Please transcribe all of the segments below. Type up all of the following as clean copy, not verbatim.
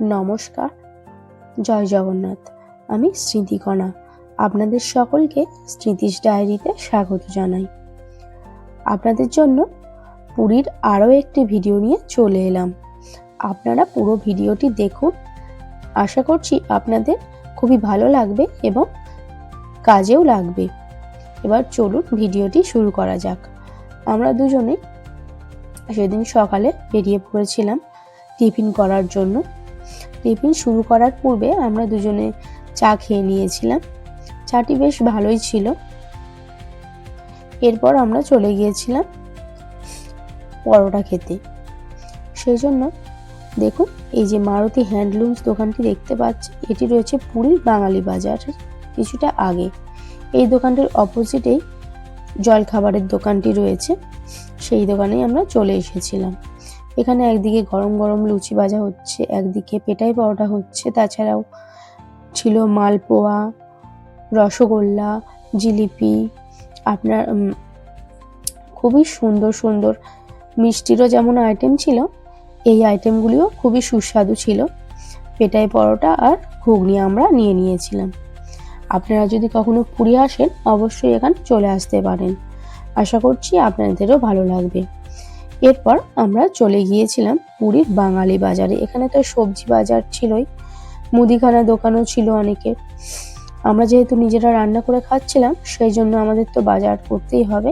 নমস্কার, জয় জগন্নাথ। আমি স্মৃতিকণা, আপনাদের সকলকে স্মৃতিস ডায়েরিতে স্বাগত জানাই। আপনাদের জন্য পুরীর আরও একটি ভিডিও নিয়ে চলে এলাম। আপনারা পুরো ভিডিওটি দেখুন, আশা করছি আপনাদের খুবই ভালো লাগবে এবং কাজেও লাগবে। এবার চলুন ভিডিওটি শুরু করা যাক। আমরা দুজনে সেদিন সকালে বেরিয়ে পড়েছিলাম টিফিন করার জন্য। টিফিন শুরু করার পূর্বে আমরা দুজনে চা খেয়ে নিয়েছিলাম। চাটি বেশ ভালোই ছিল। এরপর আমরা চলে গিয়েছিলাম পরোটা খেতে। সেই জন্য দেখুন, এই যে মারুতি হ্যান্ডলুমস দোকানটি দেখতে পাচ্ছি, এটি রয়েছে পুরীর বাঙালি বাজারের কিছুটা আগে। এই দোকানটির অপোজিটেই জলখাবারের দোকানটি রয়েছে, সেই দোকানেই আমরা চলে এসেছিলাম। এখানে একদিকে গরম গরম লুচি ভাজা হচ্ছে, একদিকে পেটাই পরোটা হচ্ছে, তাছাড়াও ছিল মালপোয়া, রসগোল্লা, জিলিপি, আপনার খুবই সুন্দর সুন্দর মিষ্টিরও যেমন আইটেম ছিল, এই আইটেমগুলিও খুবই সুস্বাদু ছিল। পেটাই পরোটা আর ঘুগনি আমরা নিয়ে নিয়েছিলাম। আপনারা যদি কখনো পুরী আসেন অবশ্যই এখানে চলে আসতে পারেন, আশা করছি আপনাদেরও ভালো লাগবে। এরপর আমরা চলে গিয়েছিলাম পুরীর বাঙালি বাজারে। এখানে তো সবজি বাজার ছিলই, মুদিখানা দোকানও ছিল অনেকের। আমরা যেহেতু নিজেরা রান্না করে খাচ্ছিলাম, সেই জন্য আমাদের তো বাজার করতেই হবে।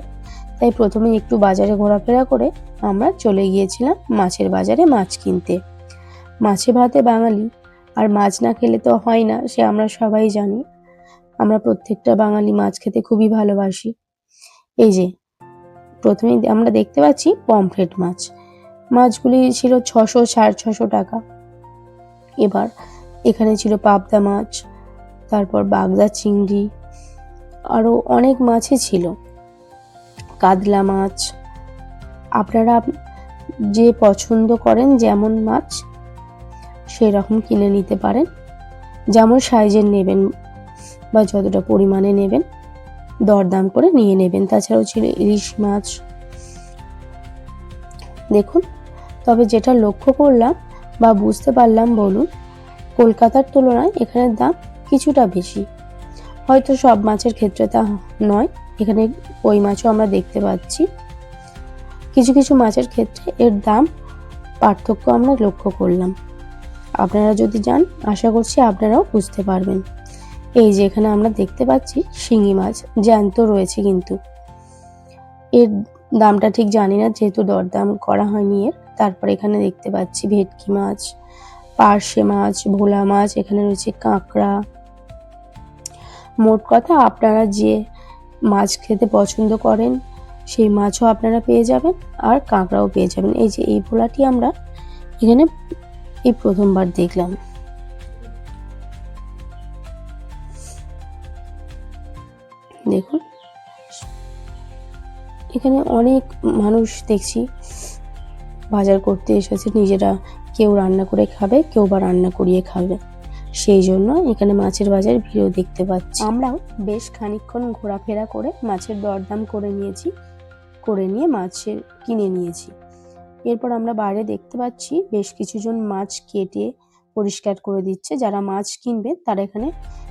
তাই প্রথমে একটু বাজারে ঘোরাফেরা করে আমরা চলে গিয়েছিলাম মাছের বাজারে মাছ কিনতে। মাছে ভাতে বাঙালি, আর মাছ না খেলে তো হয় না, সে আমরা সবাই জানি। আমরা প্রত্যেকটা বাঙালি মাছ খেতে খুবই ভালোবাসি। এই যে প্রথমেই আমরা দেখতে পাচ্ছি পমফ্রেট মাছ। মাছগুলি ছিল 600 650 টাকা। এবার এখানে ছিল পাবদা মাছ, তারপর বাগদা চিংড়ি, আরো অনেক মাছই ছিল, কাতলা মাছ। আপনারা যে পছন্দ করেন যেমন মাছ সেরকম কিনে নিতে পারেন, যেমন সাইজের নেবেন বা যতটা পরিমাণে নেবেন দরদাম করে নিয়ে নেবেন। তাছাড়াও ছিল ইলিশ মাছ। দেখুন, তবে যেটা লক্ষ্য করলাম বা বুঝতে পারলাম বলুন, কলকাতার তুলনায় এখানের দাম কিছুটা বেশি। হয়তো সব মাছের ক্ষেত্রে তা নয়, এখানে কই মাছও আমরা দেখতে পাচ্ছি। কিছু কিছু মাছের ক্ষেত্রে এর দাম পার্থক্য আমরা লক্ষ্য করলাম। আপনারা যদি যান আশা করছি আপনারাও বুঝতে পারবেন। এই যে এখানে আমরা দেখতে পাচ্ছি শিঙি মাছ জ্যান্ত রয়েছে, কিন্তু এর দামটা ঠিক জানি না যেহেতু দরদাম করা হয়নি এর। তারপর এখানে দেখতে পাচ্ছি ভেটকি মাছ, পার্শে মাছ, ভোলা মাছ, এখানে রয়েছে কাঁকড়া। মোট কথা আপনারা যে মাছ খেতে পছন্দ করেন সেই মাছও আপনারা পেয়ে যাবেন, আর কাঁকড়াও পেয়ে যাবেন। এই যে এই ভোলাটি আমরা এখানে এই প্রথমবার দেখলাম। দেখুন, এখানে অনেক মানুষ দেখছি বাজার করতে এসেছে, নিজেরা কেউ রান্না করে খাবে, কেউ বা রান্না করিয়ে খাবে, সেই জন্য এখানে মাছের বাজারে ভিড়ও দেখতে পাচ্ছি। আমরাও বেশ খানিকক্ষণ ঘোরাফেরা করে মাছের দরদাম করে নিয়ে মাছের কিনে নিয়েছি। এরপর আমরা বাইরে দেখতে পাচ্ছি বেশ কিছুজন মাছ কেটে পরিষ্কার করে দিচ্ছে। যারা মাছ কিনবে তারা এখানে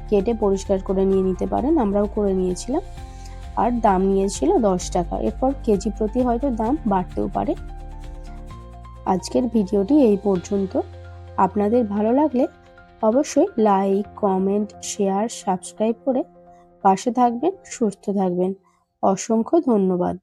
কেটে পরিষ্কার করে নিয়ে নিতে পারেন, আমরাও করে নিয়েছিলাম। আর দাম নিয়েছিল 10 টাকা। এরপর কেজি প্রতি হয়তো দাম বাড়তেও পারে। আজকের ভিডিওটি এই পর্যন্ত। আপনাদের ভালো লাগলে অবশ্যই লাইক, কমেন্ট, শেয়ার, সাবস্ক্রাইব করে পাশে থাকবেন। সুস্থ থাকবেন। অসংখ্য ধন্যবাদ।